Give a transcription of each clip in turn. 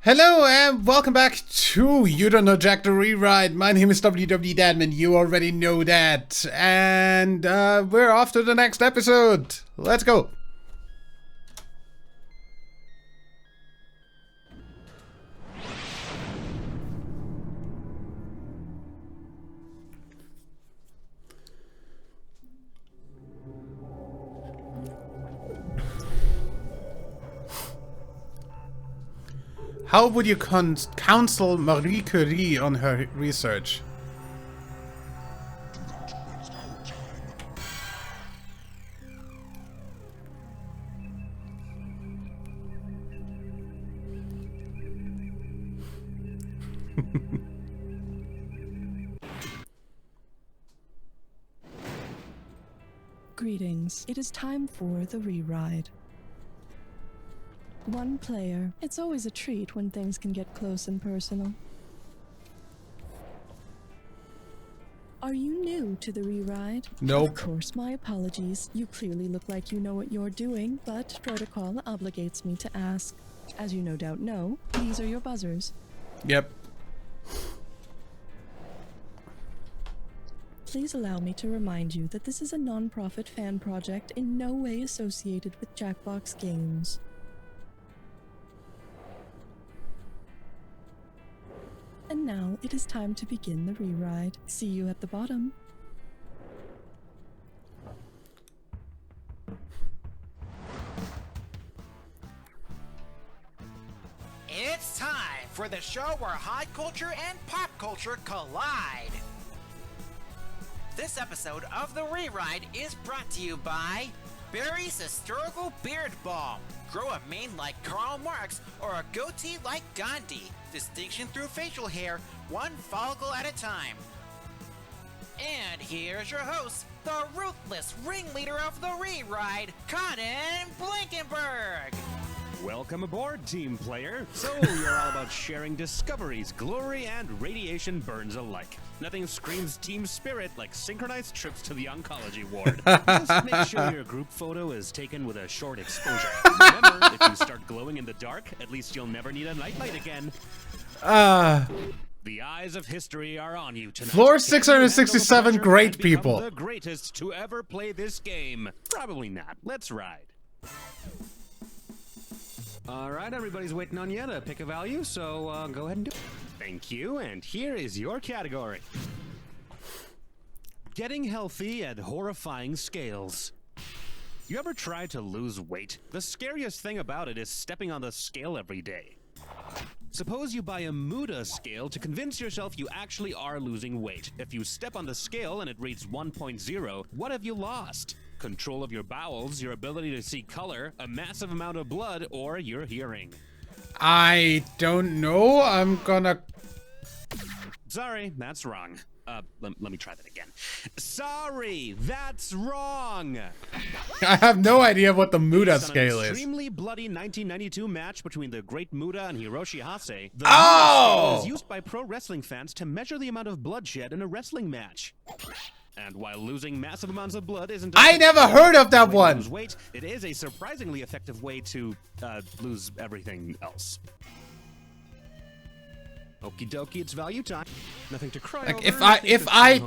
Hello and welcome back to You Don't Know Jack the Rewrite. My name is WW Dadman, you already know that. And we're off to the next episode. Let's go. How would you counsel Marie Curie on her research? Greetings. It is time for the re-ride. One player. It's always a treat when things can get close and personal. Are you new to the re-ride? Nope. Of course, my apologies. You clearly look like you know what you're doing, but protocol obligates me to ask. As you no doubt know, these are your buzzers. Yep. Please allow me to remind you that this is a non-profit fan project in no way associated with Jackbox Games. And now it is time to begin the re-ride. See you at the bottom. It's time for the show where high culture and pop culture collide. This episode of The Re-Ride is brought to you by Barry's Historical Beard Balm. Grow a mane like Karl Marx or a goatee like Gandhi. Distinction through facial hair, one follicle at a time. And here's your host, the ruthless ringleader of The Re-Ride, Conan Blankenberg. Welcome aboard, team player. So, you're all about sharing discoveries, glory, and radiation burns alike. Nothing screams team spirit like synchronized trips to the oncology ward. Just make sure your group photo is taken with a short exposure. Remember, if you start glowing in the dark, at least you'll never need a nightlight again. The eyes of history are on you tonight. Floor 667 great people. The greatest to ever play this game. Probably not. Let's ride. All right, everybody's waiting on you to pick a value, so go ahead and do it. Thank you, and here is your category. Getting healthy at horrifying scales. You ever tried to lose weight? The scariest thing about it is stepping on the scale every day. Suppose you buy a Muda scale to convince yourself you actually are losing weight. If you step on the scale and it reads 1.0, what have you lost? Control of your bowels, your ability to see color, a massive amount of blood, or your hearing. I don't know. I'm gonna... Sorry, that's wrong. Let me try that again. Sorry, that's wrong. I have no idea what the Muda scale An is. extremely bloody 1992 match between the Great Muda and Hiroshi Hase. The Muda Oh! scale is used by pro wrestling fans to measure the amount of bloodshed in a wrestling match. And while losing massive amounts of blood isn't... I never heard of that way to one. lose weight, it is a surprisingly effective way to lose everything else. Okie dokie, it's value time. Nothing to cry Like over. if I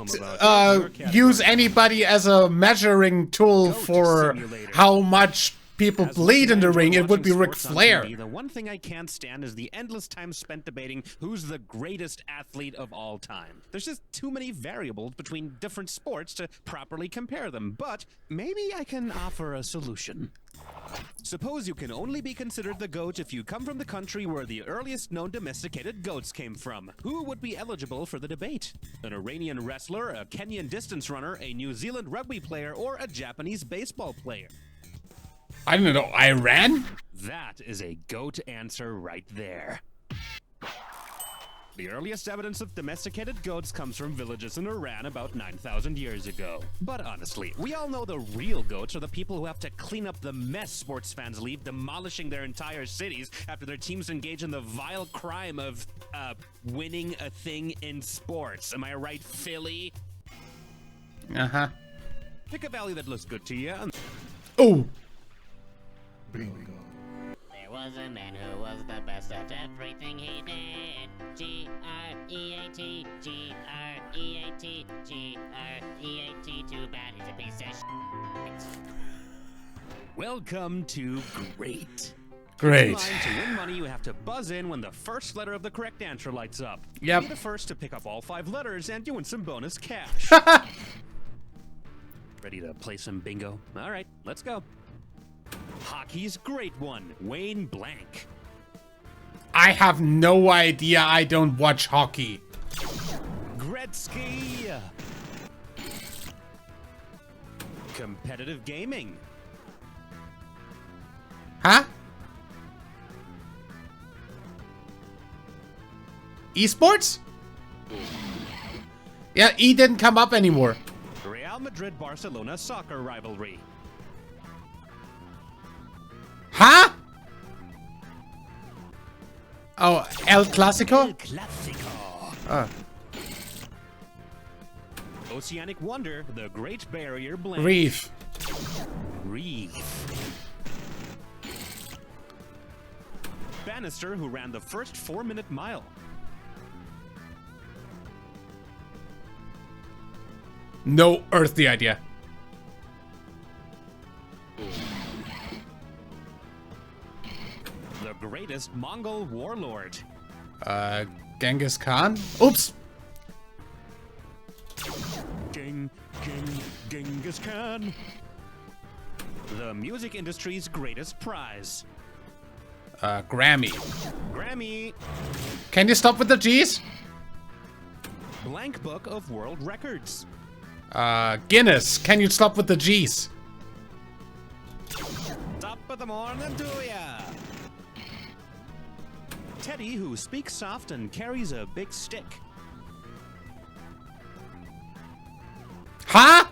use anybody as a measuring tool Goat for simulator. how much people As bleed in the much as I ring, enjoy it would be watching Ric sports on Flair. TV, the one thing I can't stand is the endless time spent debating who's the greatest athlete of all time. There's just too many variables between different sports to properly compare them, but maybe I can offer a solution. Suppose you can only be considered the GOAT if you come from the country where the earliest known domesticated goats came from. Who would be eligible for the debate? An Iranian wrestler, a Kenyan distance runner, a New Zealand rugby player, or a Japanese baseball player? I don't know, Iran? That is a GOAT answer right there. The earliest evidence of domesticated goats comes from villages in Iran about 9,000 years ago. But honestly, we all know the real goats are the people who have to clean up the mess sports fans leave, demolishing their entire cities after their teams engage in the vile crime of, winning a thing in sports. Am I right, Philly? Uh-huh. Pick a value that looks good to you. Oh! Bingo. There was was a man who was the best at everything he did. G-R-E-A-T, G-R-E-A-T, G-R-E-A-T. Too bad he's a piece of shit. Welcome to Great. Great. In line, to win money, you have to buzz in when the first letter of the correct answer lights up. Yep. Be the first to pick up all 5 letters, and you win some bonus cash. Ready to play some bingo? All right, let's go. Hockey's great one, Wayne Blank. I have no idea. I don't watch hockey. Gretzky. Competitive gaming. Huh? Esports? Yeah, E didn't come up anymore. Real Madrid-Barcelona soccer rivalry. Huh? Oh, El Clasico? Clasico. Oceanic wonder, the Great Barrier Blank. Reef. Reef. Bannister, who ran the first 4-minute mile. No earthly idea. The greatest Mongol warlord. Genghis Khan? Oops. Genghis Khan. The music industry's greatest prize. Grammy. Grammy. Can you stop with the G's? Blank Book of World Records. Guinness. Can you stop with the G's? Top of the morning to ya. Teddy, who speaks soft and carries a big stick. Huh?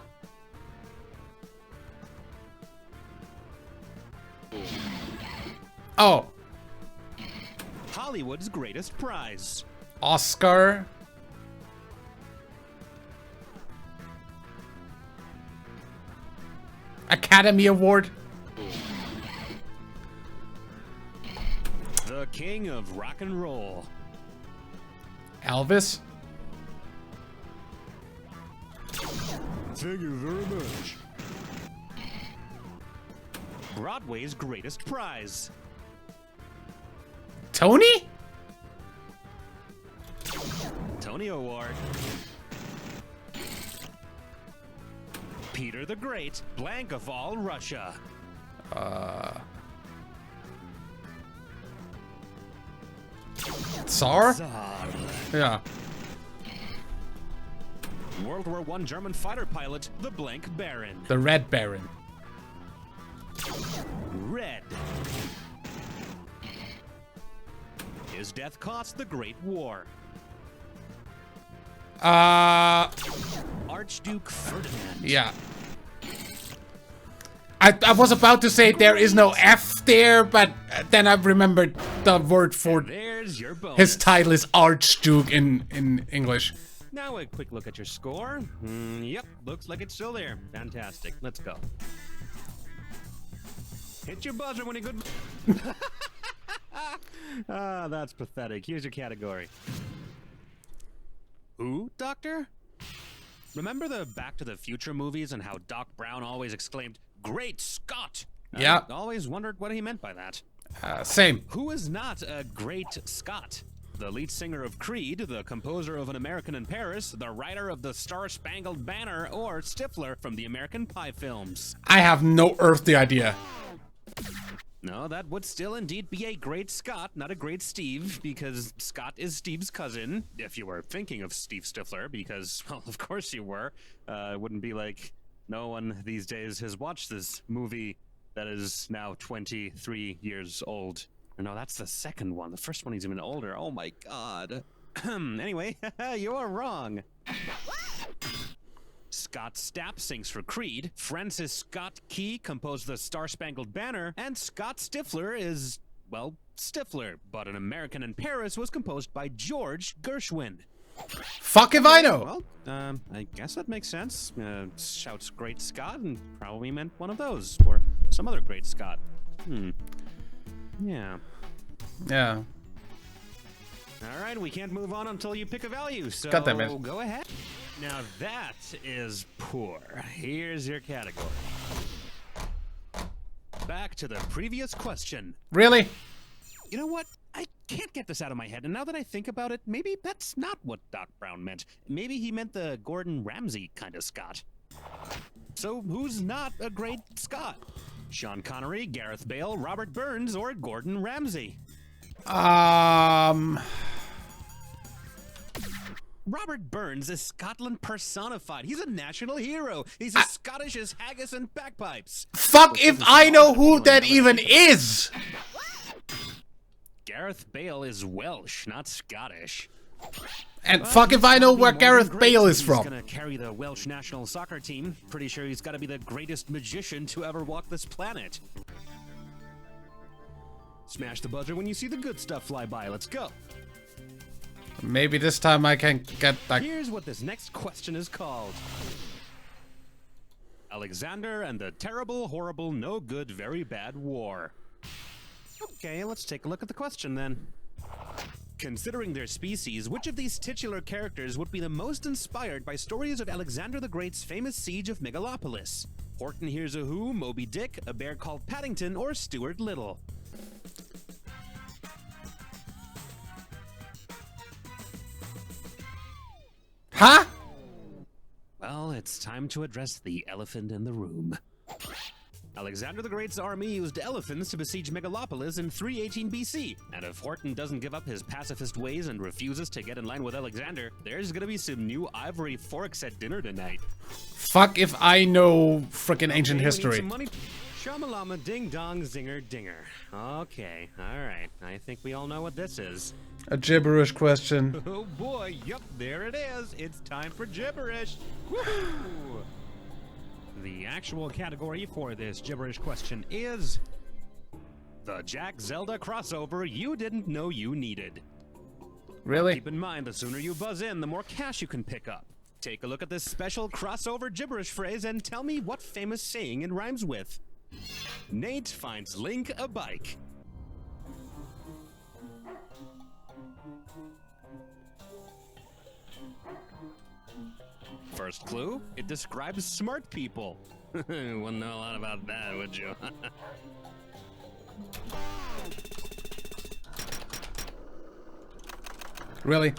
Oh. Hollywood's greatest prize. Oscar. Academy Award. The king of rock and roll. Elvis. Thank you very much. Broadway's greatest prize. Tony? Tony Award. Peter the Great, blank of all Russia. Tsar? Tsar. Yeah. World War I German fighter pilot, the blank Baron. The Red Baron. Red. His death cost the Great War. Archduke Ferdinand. Yeah. I was about to say there is no F there, but then I remembered the word for There's your bonus. his title is Archduke in English. Now a quick look at your score. Yep, looks like it's still there. Fantastic. Let's go. Hit your buzzer when you good. Ah, that's pathetic. Here's your category. Who, Doctor? Remember the Back to the Future movies and how Doc Brown always exclaimed, "Great Scott!" Yeah. I always wondered what he meant by that. Same. Who is not a great Scott? The lead singer of Creed, the composer of An American in Paris, the writer of the Star-Spangled Banner, or Stifler from the American Pie films? I have no earthly idea. No, that would still indeed be a great Scott, not a great Steve, because Scott is Steve's cousin, if you were thinking of Steve Stifler, because, well, of course you were. It wouldn't be like no one these days has watched this movie that is now 23 years old. No, that's the second one. The first one, he's even older. Oh my god. Anyway, you are wrong. Scott Stapp sings for Creed. Francis Scott Key composed the Star-Spangled Banner. And Scott Stifler is, well, Stifler. But An American in Paris was composed by George Gershwin. Fuck if I know. Well, I guess that makes sense. Shouts Great Scott and probably meant one of those. Or some other Great Scott. Yeah. Yeah. All right, we can't move on until you pick a value, so God damn it. go ahead. Now that is poor. Here's your category. Back to the previous question. Really? You know what? I can't get this out of my head, and now that I think about it, maybe that's not what Doc Brown meant. Maybe he meant the Gordon Ramsay kind of Scott. So who's not a great Scott? Sean Connery, Gareth Bale, Robert Burns, or Gordon Ramsay? Robert Burns is Scotland personified. He's a national hero. He's as Scottish as haggis and bagpipes. Fuck if I know who that even is! Gareth Bale is Welsh, not Scottish. And fuck if I know where Gareth Bale is He's from. gonna carry the Welsh national soccer team. Pretty sure he's gotta be the greatest magician to ever walk this planet. Smash the buzzer when you see the good stuff fly by. Let's go. Maybe this time I can get that. Here's what this next question is called. Alexander and the terrible, horrible, no good, very bad war. Okay, let's take a look at the question then. Considering their species, which of these titular characters would be the most inspired by stories of Alexander the Great's famous siege of Megalopolis? Horton Hears a Who, Moby Dick, A Bear Called Paddington, or Stuart Little? Huh? Well, it's time to address the elephant in the room. Alexander the Great's army used elephants to besiege Megalopolis in 318 BC, and if Horton doesn't give up his pacifist ways and refuses to get in line with Alexander, there's gonna be some new ivory forks at dinner tonight. Fuck if I know frickin' ancient Okay, we need history. some money. Shamalama ding dong zinger dinger. Okay, alright, I think we all know what this is. A gibberish question. Oh boy, yep, there it is. It's time for gibberish. Woohoo! The actual category for this gibberish question is the Jack Zelda crossover you didn't know you needed. Really? Keep in mind, the sooner you buzz in, the more cash you can pick up. Take a look at this special crossover gibberish phrase and tell me what famous saying it rhymes with. Nate finds Link a bike. First clue, it describes smart people. Wouldn't know a lot about that, would you? Really?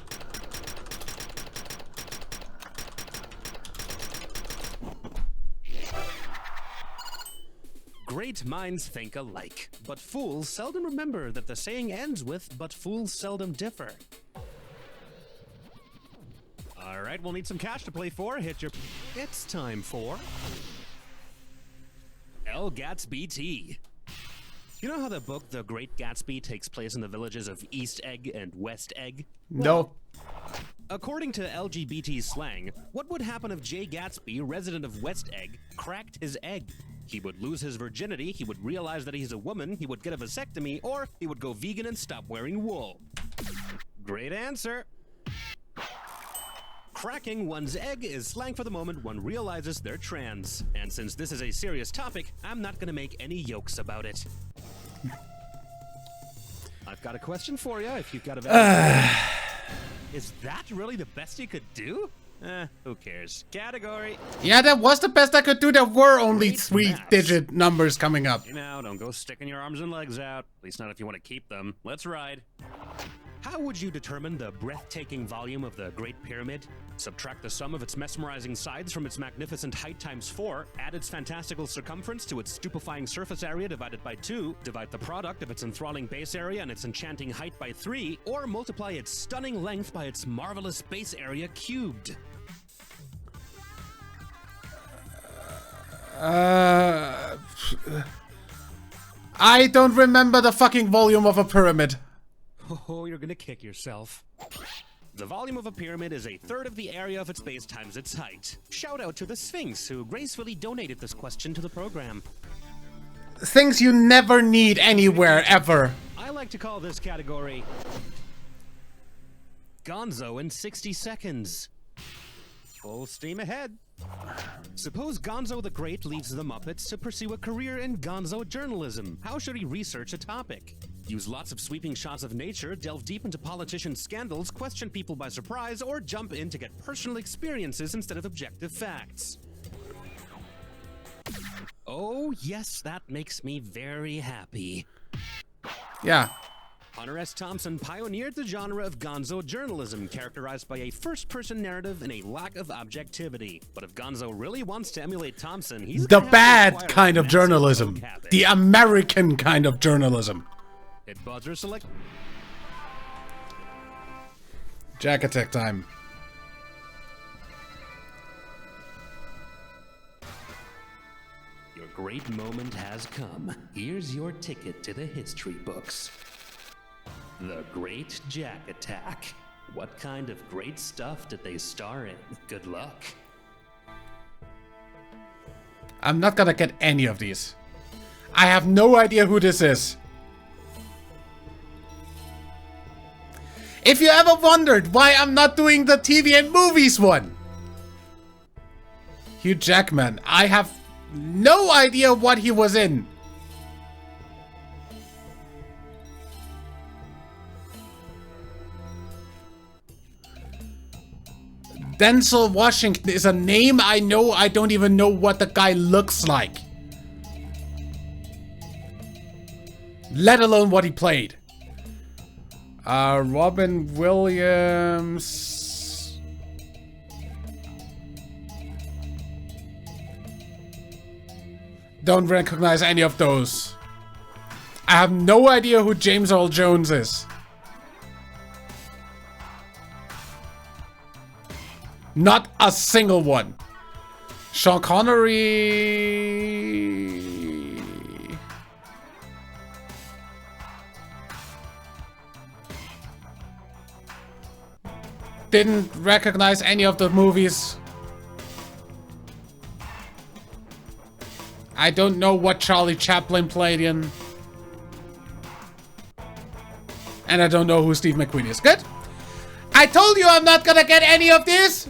Great minds think alike, but fools seldom remember that the saying ends with, but fools seldom differ. All right, we'll need some cash to play for. Hit your... It's time for... El Gatsby Tea. You know how the book The Great Gatsby takes place in the villages of East Egg and West Egg? No. According to LGBT slang, what would happen if Jay Gatsby, resident of West Egg, cracked his egg? He would lose his virginity, he would realize that he's a woman, he would get a vasectomy, or he would go vegan and stop wearing wool. Great answer. Cracking one's egg is slang for the moment one realizes they're trans. And since this is a serious topic, I'm not gonna make any jokes about it. I've got a question for you if you've got a valid. Is that really the best you could do? Who cares? Category. Yeah, that was the best I could do. There were only Great 3-digit numbers coming up. You know, don't go sticking your arms and legs out. At least not if you want to keep them. Let's ride. How would you determine the breathtaking volume of the Great Pyramid? Subtract the sum of its mesmerizing sides from its magnificent height times 4, add its fantastical circumference to its stupefying surface area divided by 2, divide the product of its enthralling base area and its enchanting height by 3, or multiply its stunning length by its marvelous base area cubed. I don't remember the fucking volume of a pyramid. Oh, you're gonna kick yourself. The volume of a pyramid is a third of the area of its base times its height. Shout out to the Sphinx, who gracefully donated this question to the program. Things you never need anywhere, ever. I like to call this category Gonzo in 60 seconds. Full steam ahead. Suppose Gonzo the Great leaves the Muppets to pursue a career in Gonzo journalism. How should he research a topic? Use lots of sweeping shots of nature, delve deep into politician scandals, question people by surprise, or jump in to get personal experiences instead of objective facts. Oh, yes, that makes me very happy. Yeah. Hunter S. Thompson pioneered the genre of gonzo journalism, characterized by a first-person narrative and a lack of objectivity. But if gonzo really wants to emulate Thompson, he's The gonna have to bad acquire kind a of massive journalism. vocabulary. The American kind of journalism. Hit buzzer select. Jack attack time. Your great moment has come. Here's your ticket to the history books. The Great Jack Attack. What kind of great stuff did they star in? Good luck. I'm not gonna get any of these. I have no idea who this is. If you ever wondered why I'm not doing the TV and movies one, Hugh Jackman, I have no idea what he was in. Denzel Washington is a name I know. I don't even know what the guy looks like, let alone what he played. Robin Williams. Don't recognize any of those. I have no idea who James Earl Jones is. Not a single one. Sean Connery. Didn't recognize any of the movies. I don't know what Charlie Chaplin played in. And I don't know who Steve McQueen is. Good. I told you I'm not gonna get any of this.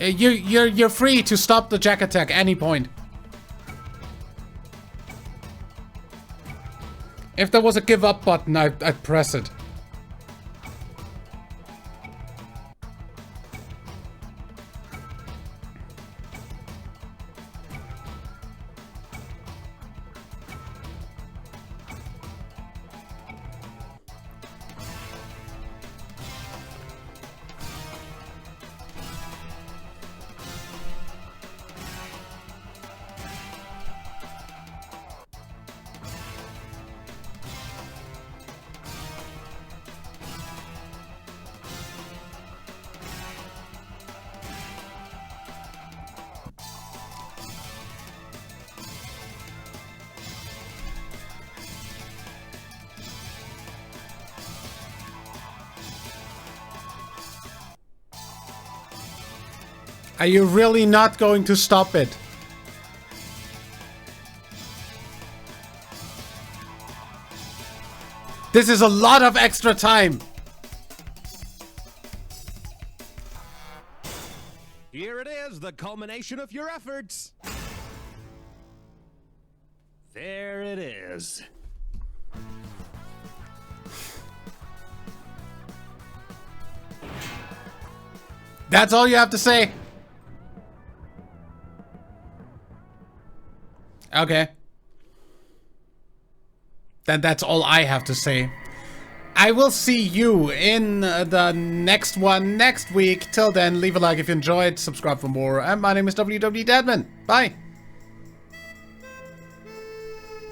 You're free to stop the Jack attack any point. If there was a give up button, I'd press it. Are you really not going to stop it? This is a lot of extra time. Here it is, the culmination of your efforts. There it is. That's all you have to say? Okay. Then that's all I have to say. I will see you in the next one next week. Till then, leave a like if you enjoyed, subscribe for more, and my name is WW Dadman. Bye!